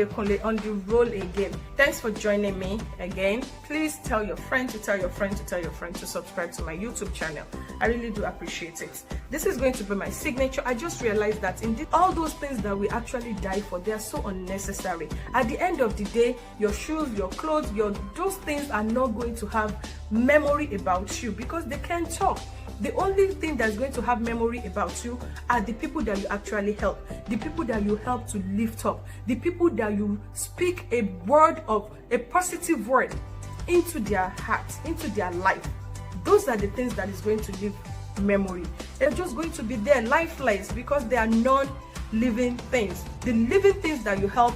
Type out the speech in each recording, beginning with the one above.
Oyedekunle on the roll again. Thanks for joining me again. Please tell your friend to tell your friend to tell your friend to subscribe to my YouTube channel. I really do appreciate it. This is going to be my signature. I just realized that indeed all those things that we actually die for, they are so unnecessary. At the end of the day, your shoes, your clothes, those things are not going to have memory about you because they can't talk. The only thing that's going to have memory about you are the people that you actually help, the people that you help to lift up, the people that you speak a positive word into their hearts, into their life. Those are the things that is going to leave memory. They're just going to be there lifeless because they are non-living things. The living things that you help,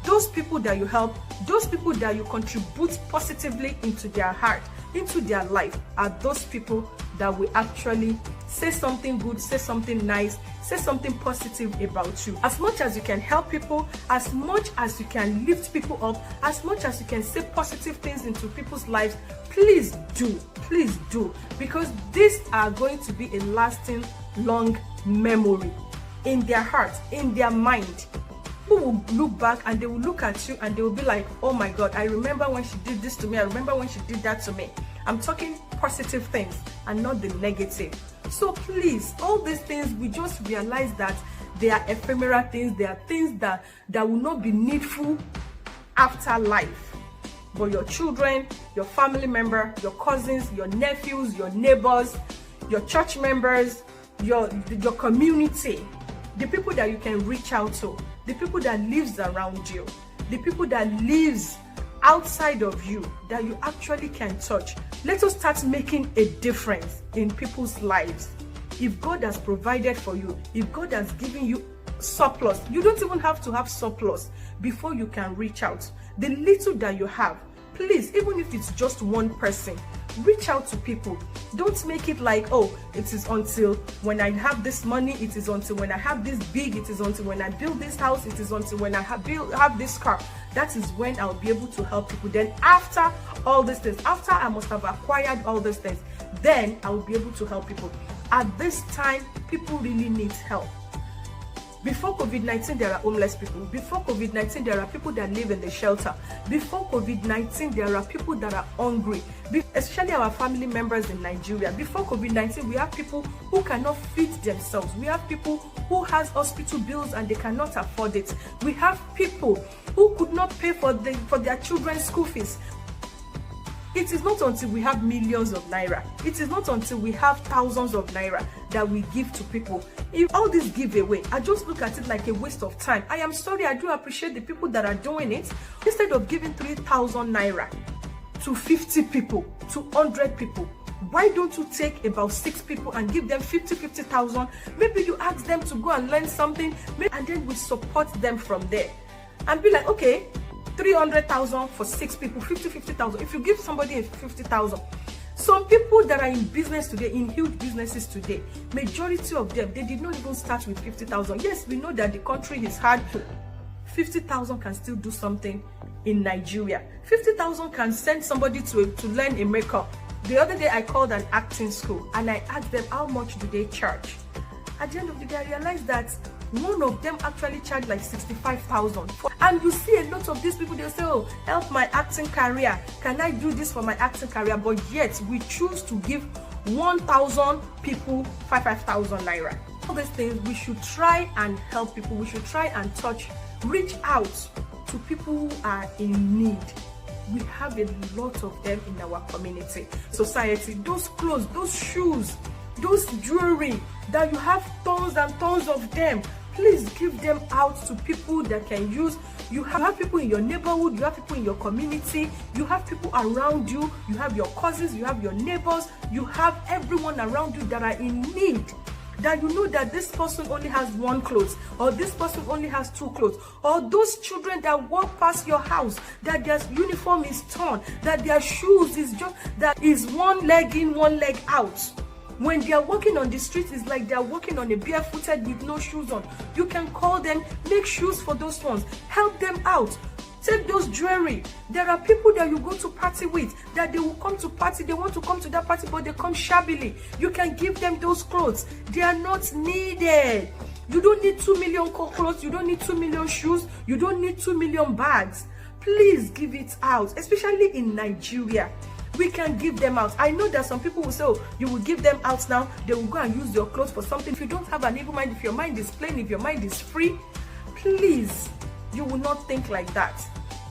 those people that you help, those people that you contribute positively into their heart, into their life, are those people that will actually say something good, say something nice, say something positive about you. As much as you can help people, as much as you can lift people up, as much as you can say positive things into people's lives, please do, because these are going to be a lasting, long memory in their heart, in their mind. People will look back and they will look at you and they will be like, oh my God, I remember when she did this to me, I remember when she did that to me. I'm talking positive things and not the negative. So please, all these things, we just realize that they are ephemeral things. They are things that will not be needful after life. But your children, your family member, your cousins, your nephews, your neighbors, your church members, your community, the people that you can reach out to, the people that lives around you, the people that lives outside of you that you actually can touch. Let us start making a difference in people's lives. If God has provided for you, if God has given you surplus, you don't even have to have surplus before you can reach out. The little that you have, please, even if it's just one person, reach out to people. Don't make it like, oh, it is until when I have this money, it is until when I have this big, it is until when I build this house, it is until when I have this car. That is when I'll be able to help people. Then after all these things, after I must have acquired all these things, then I will be able to help people. At this time, people really need help. Before COVID-19, there are homeless people. Before COVID-19, there are people that live in the shelter. Before COVID-19, there are people that are hungry, especially our family members in Nigeria. Before COVID-19, we have people who cannot feed themselves. We have people who has hospital bills and they cannot afford it. We have people who could not pay for their children's school fees. It is not until we have millions of naira, it is not until we have thousands of naira that we give to people. If all this giveaway, I just look at it like a waste of time. I am sorry, I do appreciate the people that are doing it. Instead of giving 3,000 naira to 50 people, to 100 people, why don't you take about 6 people and give them 50,000? Maybe you ask them to go and learn something, and then we support them from there. And be like, okay, 300,000 for 6 people, 50,000. If you give somebody 50,000, some people that are in business today, in huge businesses today, majority of them, they did not even start with 50,000. Yes, we know that the country is hard. 50,000 can still do something in Nigeria. 50,000 can send somebody to learn a makeup. The other day I called an acting school and I asked them how much do they charge. At the end of the day, I realized that one of them actually charged like 65,000. And you see a lot of these people, they'll say, oh, help my acting career. Can I do this for my acting career? But yet we choose to give 1,000 people 5,000 naira. All these things, we should try and help people. We should try and reach out to people who are in need. We have a lot of them in our community, society. Those clothes, those shoes, those jewelry that you have tons and tons of them, please give them out to people that can use. You have people in your neighborhood, you have people in your community, you have people around you, you have your cousins, you have your neighbors, you have everyone around you that are in need. That you know that this person only has 1 clothes, or this person only has 2 clothes, or those children that walk past your house, that their uniform is torn, that their shoes is just, that is 1 leg in, 1 leg out. When they are walking on the street, it's like they are walking on a barefooted with no shoes on. You can call them, make shoes for those ones, help them out. Take those jewelry. There are people that you go to party with, that they will come to party, they want to come to that party, but they come shabbily. You can give them those clothes. They are not needed. You don't need 2 million clothes. You don't need 2 million shoes. You don't need 2 million bags. Please give it out, especially in Nigeria. We can give them out. I know that some people will say, oh, you will give them out now, they will go and use your clothes for something. If you don't have an evil mind, if your mind is plain, if your mind is free, please, you will not think like that.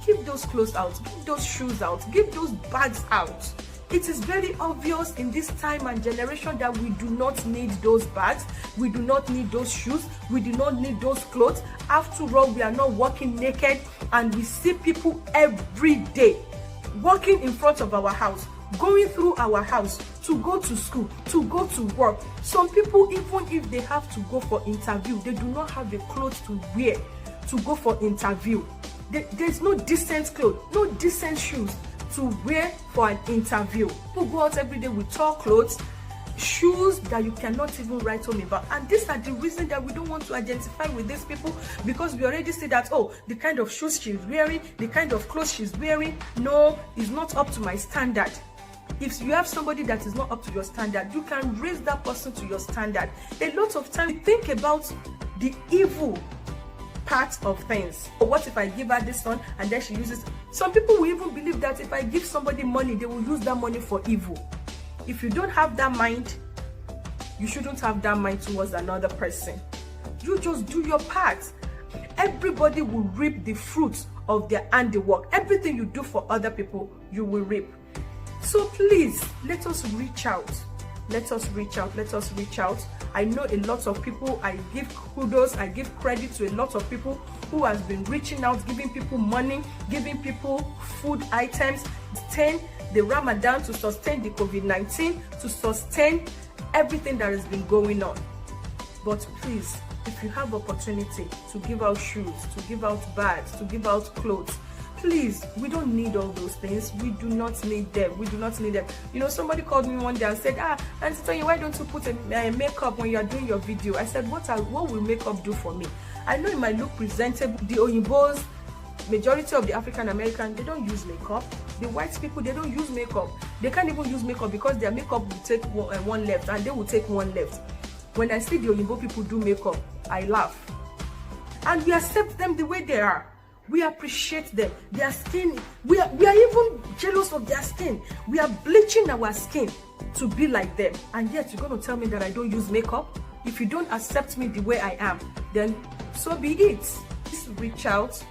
Give those clothes out, give those shoes out, give those bags out. It is very obvious in this time and generation that we do not need those bags, we do not need those shoes, we do not need those clothes. After all, we are not walking naked, and we see people every day walking in front of our house, going through our house to go to school, to go to work. Some people, even if they have to go for interview, they do not have the clothes to wear to go for interview. There's no decent clothes, no decent shoes to wear for an interview. People go out every day with tall clothes, shoes that you cannot even write home about. And these are the reason that we don't want to identify with these people, because we already see that, oh, the kind of shoes she's wearing, the kind of clothes she's wearing, no, is not up to my standard. If you have somebody that is not up to your standard, you can raise that person to your standard. A lot of times we think about the evil part of things. What if I give her this one and then she uses? Some people will even believe that if I give somebody money, they will use that money for evil. If you don't have that mind, you shouldn't have that mind towards another person. You just do your part. Everybody will reap the fruits of their handiwork. Everything you do for other people, you will reap. So please, let us reach out. Let us reach out. Let us reach out. I know a lot of people. I give kudos, I give credit to a lot of people who has been reaching out, giving people money, giving people food items, sustain the Ramadan, to sustain the COVID-19, to sustain everything that has been going on. But please, if you have opportunity to give out shoes, to give out bags, to give out clothes, please, we don't need all those things. We do not need them. We do not need them. You know, somebody called me one day and said, Auntie Toyin, why don't you put a makeup when you are doing your video? I said, what will makeup do for me? I know it might look presentable. The Oyinbos, majority of the African American, they don't use makeup. The white people, they don't use makeup. They can't even use makeup because their makeup will take one left, and they will take one left. When I see the Oyinbo people do makeup, I laugh. And we accept them the way they are. We appreciate them. Their skin, we are even jealous of their skin. We are bleaching our skin to be like them. And yet you're going to tell me that I don't use makeup? If you don't accept me the way I am, then so be it. Please reach out,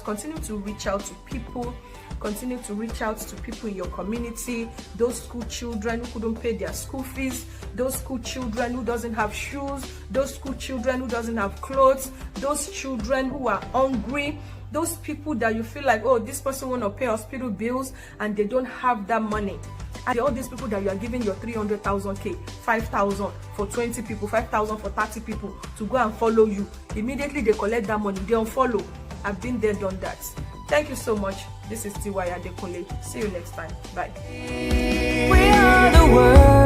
continue to reach out to people. Continue to reach out to people in your community, those school children who couldn't pay their school fees, those school children who doesn't have shoes, those school children who doesn't have clothes, those children who are hungry, those people that you feel like, oh, this person want to pay hospital bills and they don't have that money. And all these people that you are giving your 300,000, 5,000 for 20 people, 5,000 for 30 people to go and follow you. Immediately they collect that money, they unfollow. I've been there, done that. Thank you so much. This is T.Y. Adekunle. See you next time. Bye. We are the world.